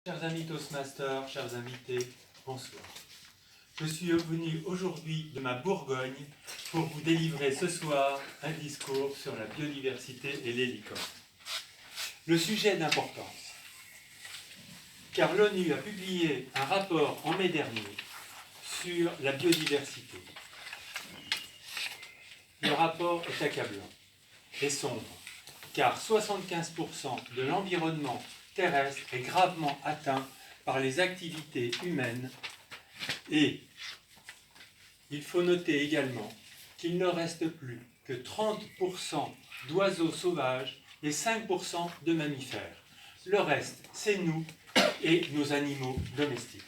Chers amis Toastmasters, chers invités, bonsoir. Je suis venu aujourd'hui de ma Bourgogne pour vous délivrer ce soir un discours sur la biodiversité et les licornes. Le sujet est d'importance, car l'ONU a publié un rapport en mai dernier sur la biodiversité. Le rapport est accablant et sombre, car 75% de l'environnement terrestre est gravement atteint par les activités humaines et il faut noter également qu'il ne reste plus que 30% d'oiseaux sauvages et 5% de mammifères. Le reste, c'est nous et nos animaux domestiques.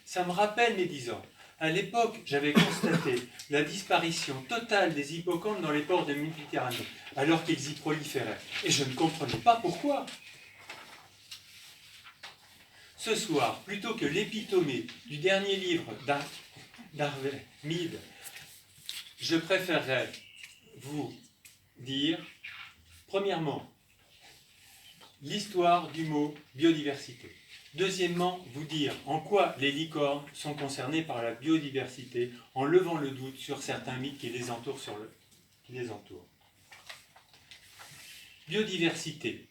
Ça me rappelle mes 10 ans. À l'époque, j'avais constaté la disparition totale des hippocampes dans les ports de Méditerranée, alors qu'ils y proliféraient. Et je ne comprenais pas pourquoi. Ce soir, plutôt que l'épitomée du dernier livre d'Harvey Mead, je préférerais vous dire, premièrement, l'histoire du mot biodiversité. Deuxièmement, vous dire en quoi les licornes sont concernées par la biodiversité en levant le doute sur certains mythes qui les entourent. Biodiversité.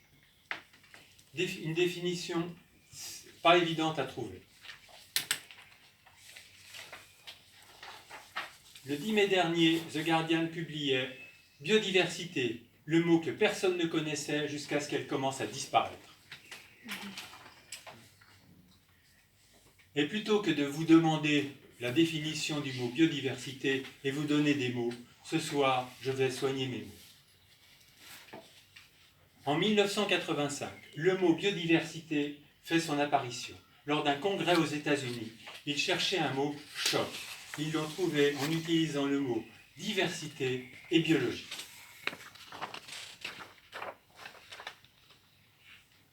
Une définition pas évidente à trouver. Le 10 mai dernier, The Guardian publiait « Biodiversité », le mot que personne ne connaissait jusqu'à ce qu'elle commence à disparaître. Et plutôt que de vous demander la définition du mot biodiversité et vous donner des mots, ce soir, je vais soigner mes mots. En 1985, le mot biodiversité fait son apparition. Lors d'un congrès aux États-Unis, ils cherchaient un mot choc. Ils l'ont trouvé en utilisant le mot diversité et biologie.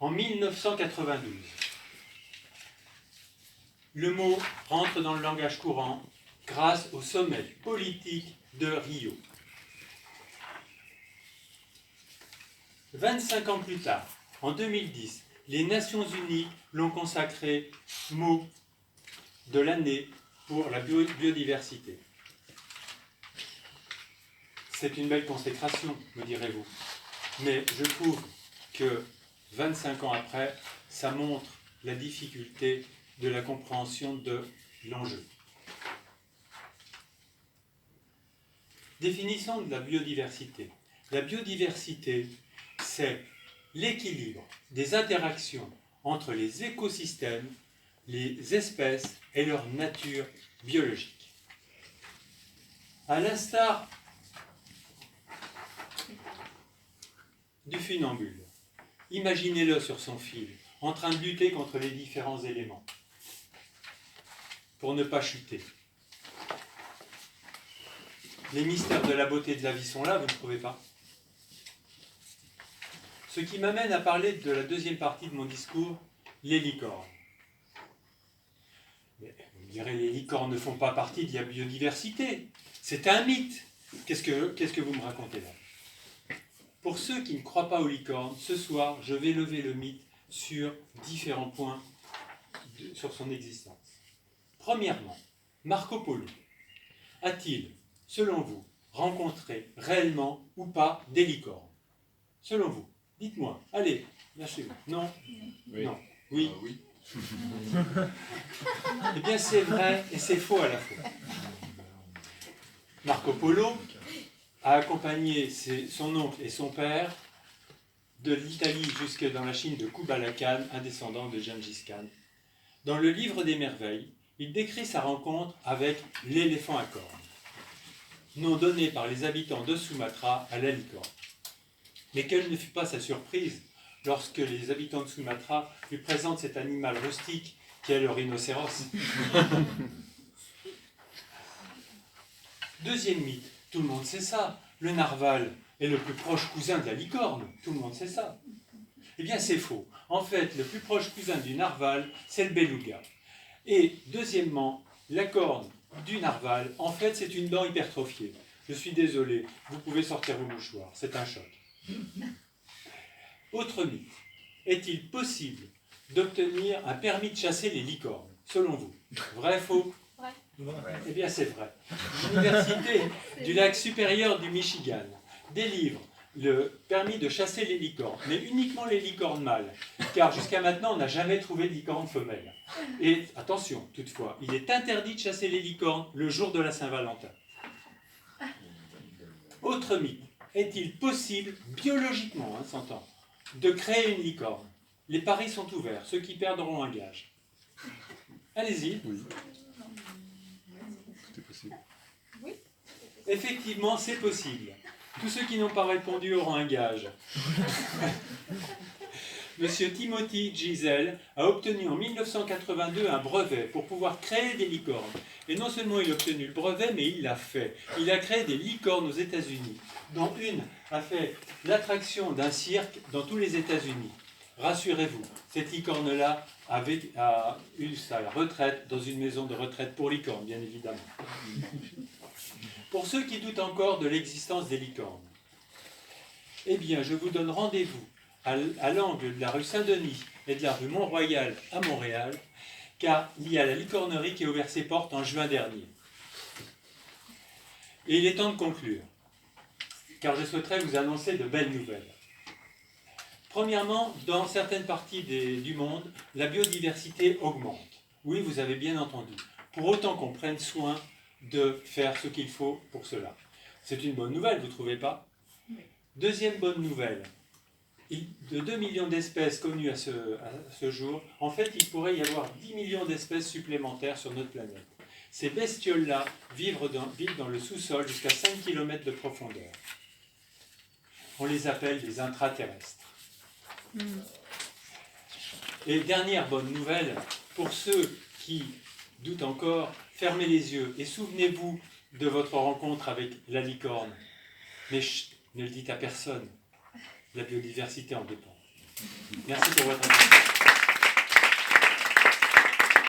En 1992, le mot rentre dans le langage courant grâce au sommet politique de Rio. 25 ans plus tard, en 2010, les Nations Unies l'ont consacré mot de l'année pour la biodiversité. C'est une belle consécration, me direz-vous. Mais je trouve que 25 ans après, ça montre la difficulté de la compréhension de l'enjeu. Définition de la biodiversité. La biodiversité, c'est l'équilibre des interactions entre les écosystèmes, les espèces et leur nature biologique. À l'instar du funambule, imaginez-le sur son fil, en train de lutter contre les différents éléments pour ne pas chuter. Les mystères de la beauté de la vie sont là, vous ne trouvez pas? Ce qui m'amène à parler de la deuxième partie de mon discours, les licornes. Mais vous me direz, les licornes ne font pas partie de la biodiversité. C'est un mythe. Qu'est-ce que vous me racontez là? Pour ceux qui ne croient pas aux licornes, ce soir, je vais lever le mythe sur différents points sur son existence. Premièrement, Marco Polo a-t-il, selon vous, rencontré réellement ou pas des licornes? Selon vous, dites-moi, allez, lâchez-vous. Non? Oui. Non. Oui? Oui. Eh bien, c'est vrai et c'est faux à la fois. Marco Polo a accompagné son oncle et son père de l'Italie jusque dans la Chine de Kubala Khan, un descendant de Gengis Khan. Dans le livre des merveilles, il décrit sa rencontre avec l'éléphant à cornes, nom donné par les habitants de Sumatra à la licorne. Mais quelle ne fut pas sa surprise lorsque les habitants de Sumatra lui présentent cet animal rustique qui est le rhinocéros. Deuxième mythe, tout le monde sait ça, le narval est le plus proche cousin de la licorne, tout le monde sait ça. Eh bien c'est faux. En fait, le plus proche cousin du narval, c'est le beluga. Et deuxièmement, la corne du narval, en fait, c'est une dent hypertrophiée. Je suis désolé, vous pouvez sortir vos mouchoirs, c'est un choc. Autre mythe. Est-il possible d'obtenir un permis de chasser les licornes, selon vous? Vrai, faux? Eh bien, c'est vrai. L'Université du lac supérieur du Michigan délivre le permis de chasser les licornes, mais uniquement les licornes mâles, car jusqu'à maintenant, on n'a jamais trouvé de licorne femelle. Et attention, toutefois, il est interdit de chasser les licornes le jour de la Saint-Valentin. Autre mythe. Est-il possible, biologiquement, s'entend, de créer une licorne? Les paris sont ouverts, ceux qui perdent auront un gage. Allez-y. Oui. Tout est possible. Effectivement, c'est possible. Tous ceux qui n'ont pas répondu auront un gage. Monsieur Timothy Giselle a obtenu en 1982 un brevet pour pouvoir créer des licornes. Et non seulement il a obtenu le brevet, mais il l'a fait. Il a créé des licornes aux États-Unis, dont une a fait l'attraction d'un cirque dans tous les États-Unis. Rassurez-vous, cette licorne-là a eu sa retraite dans une maison de retraite pour licornes, bien évidemment. Pour ceux qui doutent encore de l'existence des licornes, eh bien, je vous donne rendez-vous à l'angle de la rue Saint-Denis et de la rue Mont-Royal à Montréal, car il y a la licornerie qui a ouvert ses portes en juin dernier. Et il est temps de conclure, car je souhaiterais vous annoncer de belles nouvelles. Premièrement, dans certaines parties du monde, la biodiversité augmente. Oui, vous avez bien entendu. Pour autant qu'on prenne soin de faire ce qu'il faut pour cela. C'est une bonne nouvelle, vous ne trouvez pas? Deuxième bonne nouvelle. De 2 millions d'espèces connues à ce jour, en fait, il pourrait y avoir 10 millions d'espèces supplémentaires sur notre planète. Ces bestioles-là vivent dans le sous-sol jusqu'à 5 km de profondeur. On les appelle des intraterrestres. Et dernière bonne nouvelle, pour ceux qui doutent encore, fermez les yeux et souvenez-vous de votre rencontre avec la licorne. Mais chut, ne le dites à personne. La biodiversité en dépend. Merci pour votre attention.